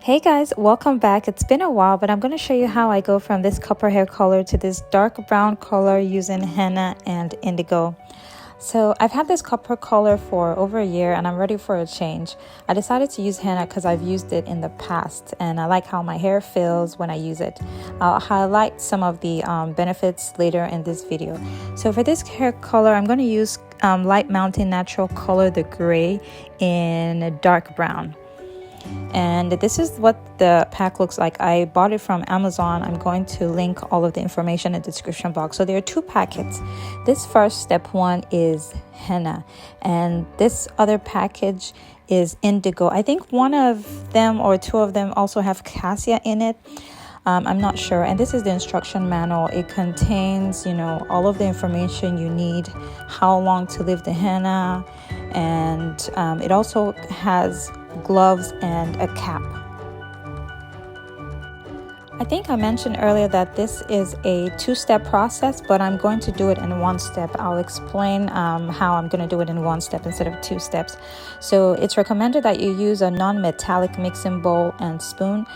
Hey guys, welcome back. It's been a while, but I'm going to show you how I go from this copper hair color to this dark brown color using henna and indigo. So I've had this copper color for over a year and I'm ready for a change. I decided to use henna because I've used it in the past and I like how my hair feels when I use it. I'll highlight some of the benefits later in this video. So for this hair color, I'm going to use Light Mountain Natural Color, the gray in dark brown. And this is what the pack looks like. I bought it from Amazon. I'm going to link all of the information in the description box. So there are two packets. This first step one is henna, and this other package is indigo. I think one of them or two of them also have cassia in it. I'm not sure. And this is the instruction manual. It contains, all of the information you need, how long to leave the henna, and it also has gloves and a cap. I think I mentioned earlier that this is a two-step process, but I'm going to do it in one step. I'll explain how I'm going to do it in one step instead of two steps. So it's recommended that you use a non-metallic mixing bowl and spoon.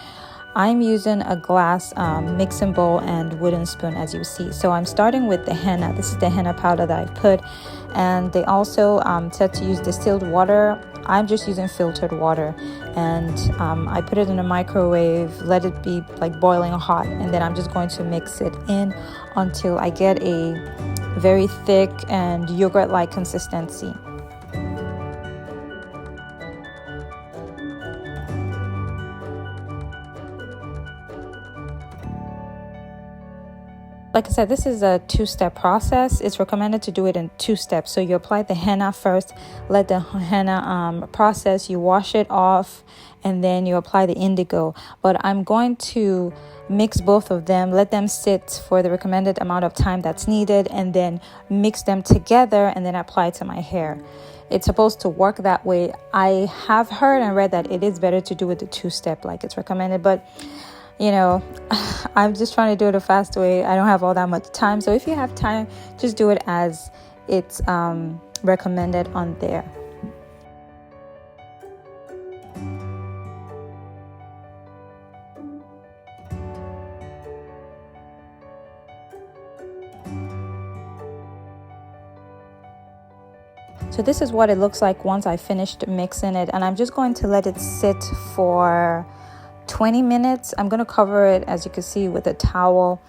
I'm using a glass mixing bowl and wooden spoon, as you see. So I'm starting with the henna. This is the henna powder that I put, and they also said to use distilled water. I'm just using filtered water, and I put it in a microwave, let it be like boiling hot, and then I'm just going to mix it in until I get a very thick and yogurt-like consistency. Like I said, this is a two-step process. It's recommended to do it in two steps. So you apply the henna first, let the henna process, you wash it off, and then you apply the indigo. But I'm going to mix both of them, let them sit for the recommended amount of time that's needed, and then mix them together and then apply it to my hair. It's supposed to work that way. I have heard and read that it is better to do it the two-step like it's recommended, but I'm just trying to do it a fast way. I don't have all that much time. So if you have time, just do it as it's recommended on there. So this is what it looks like once I finished mixing it, and I'm just going to let it sit for 20 minutes. I'm going to cover it, as you can see, with a towel.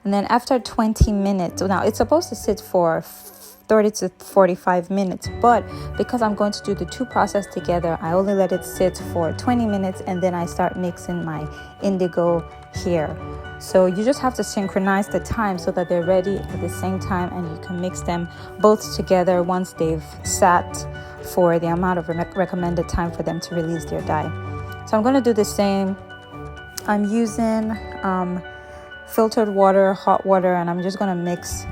And then after 20 minutes, now it's supposed to sit for 30 to 45 minutes, but because I'm going to do the two process together, I only let it sit for 20 minutes and then I start mixing my indigo here. So you just have to synchronize the time so that they're ready at the same time, and you can mix them both together once they've sat for the amount of recommended time for them to release their dye. So I'm going to do the same. I'm using filtered water, hot water, and I'm just going to mix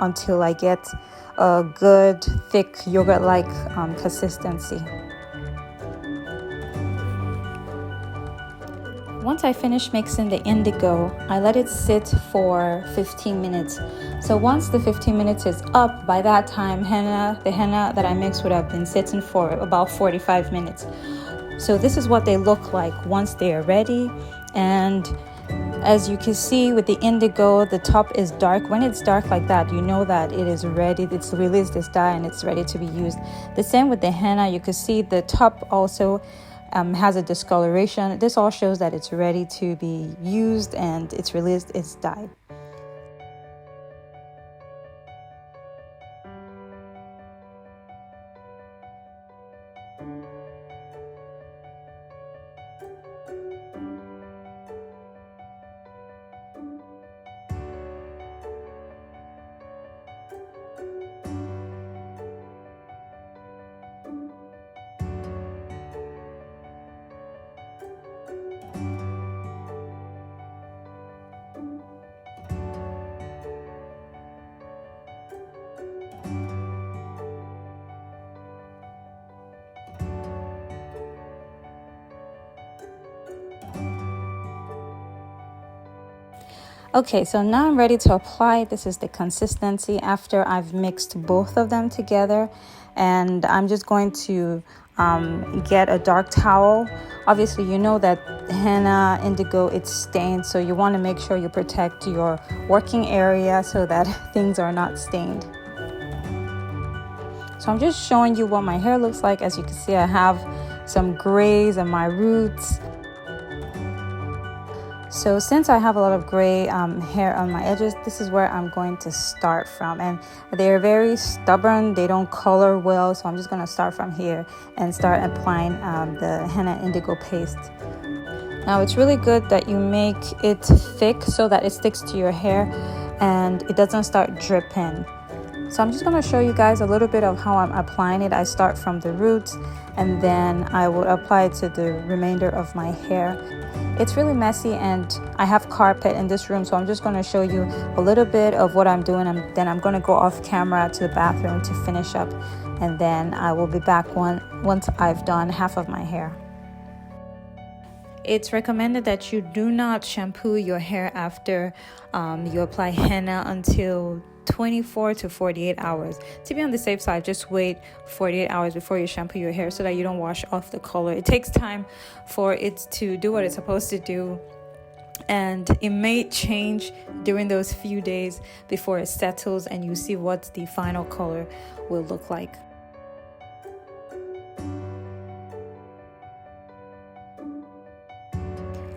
until I get a good, thick, yogurt-like consistency. Once I finish mixing the indigo, I let it sit for 15 minutes. So once the 15 minutes is up, by that time, the henna that I mixed would have been sitting for about 45 minutes. So this is what they look like once they are ready. And as you can see with the indigo, the top is dark. When it's dark like that, you know that it is ready. It's released its dye and it's ready to be used. The same with the henna. You can see the top also has a discoloration. This all shows that it's ready to be used and it's released its dye. Okay, so now I'm ready to apply. This is the consistency after I've mixed both of them together, and I'm just going to get a dark towel. Obviously, you know that henna, indigo, it's stained, so you want to make sure you protect your working area so that things are not stained. So I'm just showing you what my hair looks like. As you can see, I have some grays on my roots. So since I have a lot of gray hair on my edges, this is where I'm going to start from. And they're very stubborn, they don't color well, so I'm just going to start from here and start applying the henna indigo paste. Now it's really good that you make it thick so that it sticks to your hair and it doesn't start dripping. So I'm just going to show you guys a little bit of how I'm applying it. I start from the roots and then I will apply it to the remainder of my hair. It's really messy and I have carpet in this room, so I'm just going to show you a little bit of what I'm doing, and then I'm going to go off camera to the bathroom to finish up, and then I will be back once I've done half of my hair. It's recommended that you do not shampoo your hair after you apply henna until 24 to 48 hours. To be on the safe side, just wait 48 hours before you shampoo your hair so that you don't wash off the color. It takes time for it to do what it's supposed to do, and it may change during those few days before it settles and you see what the final color will look like.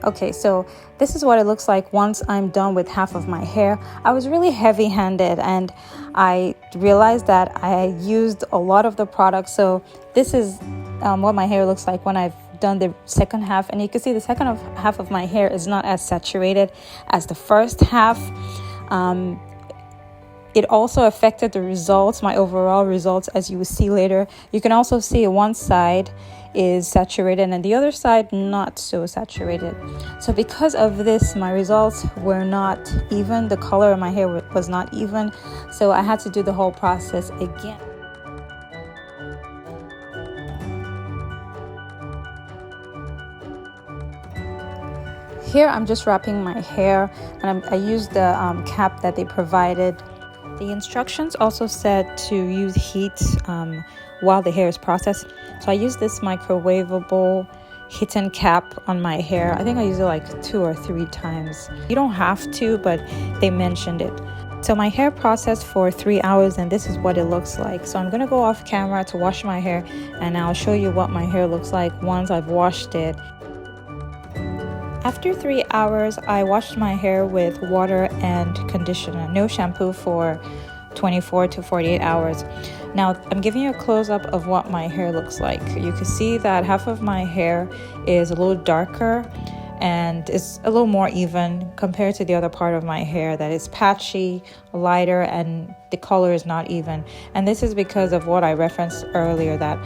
Okay, so this is what it looks like once I'm done with half of my hair. I was really heavy-handed and I realized that I used a lot of the product. So this is what my hair looks like when I've done the second half. And you can see the second half of my hair is not as saturated as the first half. It also affected the results, my overall results, as you will see later. You can also see one side is saturated and the other side not so saturated. So because of this, my results were not even. The color of my hair was not even. So I had to do the whole process again. Here I'm just wrapping my hair, and I used the cap that they provided. The instructions also said to use heat while the hair is processed. So I used this microwavable hidden cap on my hair. I think I used it like 2 or 3 times. You don't have to, but they mentioned it. So my hair processed for 3 hours and this is what it looks like. So I'm going to go off camera to wash my hair and I'll show you what my hair looks like once I've washed it. After 3 hours, I washed my hair with water and conditioner. No shampoo for 24 to 48 hours. Now, I'm giving you a close-up of what my hair looks like. You can see that half of my hair is a little darker and it's a little more even compared to the other part of my hair that is patchy, lighter, and the color is not even. And this is because of what I referenced earlier, that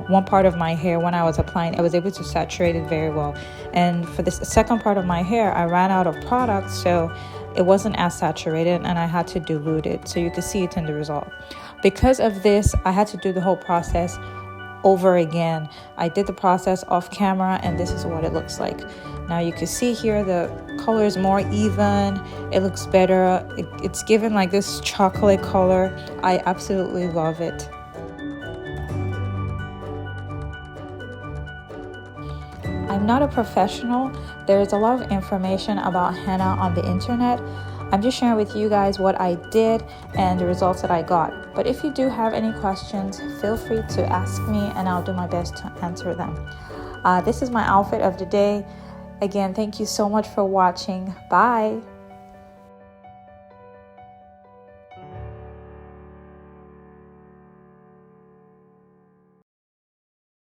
one part of my hair, when I was applying, I was able to saturate it very well. And for this second part of my hair, I ran out of product, so it wasn't as saturated and I had to dilute it. So you can see it in the result. Because of this, I had to do the whole process over again. I did the process off camera and this is what it looks like. Now you can see here the color is more even. It looks better. It's given like this chocolate color. I absolutely love it. I'm not a professional. There's a lot of information about henna on the internet. I'm just sharing with you guys what I did and the results that I got. But if you do have any questions, feel free to ask me and I'll do my best to answer them. This is my outfit of the day. Again, thank you so much for watching. Bye.